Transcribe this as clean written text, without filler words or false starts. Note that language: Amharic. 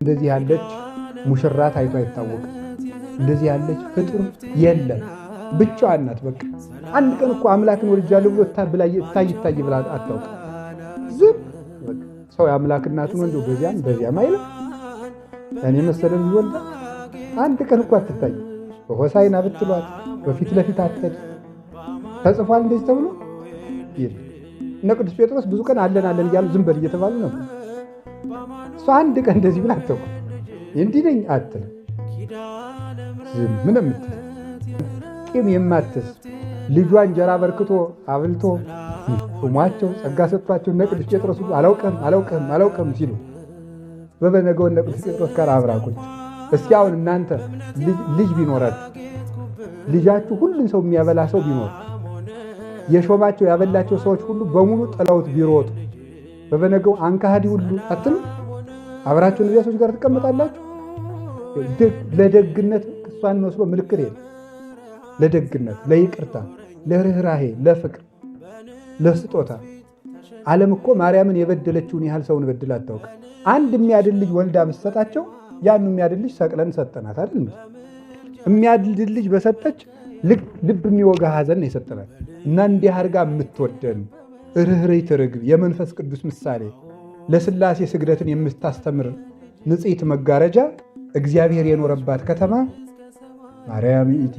እንደዚህ ያለች ሙሽራ ታይቶ አይታወቅም። እንደዚህ ያለች ፍጡር የለም። ብቻዋን ናት። በቃ አንድ ቀን እኮ አምላክን ወልጃለሁ ብሎ ይታይ ብላ አታውቅም። ዝም በቃ ሰው የአምላክ እናቱን እንደው በዚያም አይልም። እኔ መሰለን ይወልዳ አንድ ቀን እኮ አትታይ። በሆሳዕና ብትሏት በፊት ለፊት አትሄድ ተጽፏል እንደዚህ ተብሎ ይል እነ ቅዱስ ጴጥሮስ ብዙ ቀን አለን እያሉ ዝም በል እየተባሉ ነው። እሷ አንድ ቀን እንደዚህ ብላ አታውቅም። እንዲህ ነኝ አትልም። ዝም ምን የምትል ቂም የማትስ ልጇ እንጀራ በርክቶ አብልቶ ሹሟቸው ጸጋ ሰጥቷቸው እነ ቅዱስ ጴጥሮስ ሁሉ አላውቅም ሲሉ በበነገው እነ ቅዱስ ጴጥሮስ ጋር አብራቁኝ። እስኪ አሁን እናንተ ልጅ ቢኖራችሁ ልጃችሁ ሁሉን ሰው የሚያበላ ሰው ቢኖር የሾማቸው ያበላቸው ሰዎች ሁሉ በሙሉ ጥለውት ቢሮጡ በበነገው አንካሃዲ ሁሉ አትሉ አብራችሁ እነዚያ ሰዎች ጋር ትቀመጣላችሁ። ለደግነት እሷን መስሎ ምልክት የለም። ለደግነት፣ ለይቅርታ፣ ለርኅራሄ፣ ለፍቅር፣ ለስጦታ ዓለም እኮ ማርያምን የበደለችውን ያህል ሰውን በድል አታውቅም። አንድ የሚያድል ልጅ ወልዳ ብትሰጣቸው ያን የሚያድል ልጅ ሰቅለን ሰጠናት አይደል? የሚያድል ልጅ በሰጠች ልብ የሚወጋ ሐዘን የሰጠናት እና እንዲህ አድርጋ የምትወደን ርኅርኅት ርግብ የመንፈስ ቅዱስ ምሳሌ ለሥላሴ ስግደትን የምታስተምር ንጽሕት መጋረጃ እግዚአብሔር የኖረባት ከተማ ማርያም ይእቲ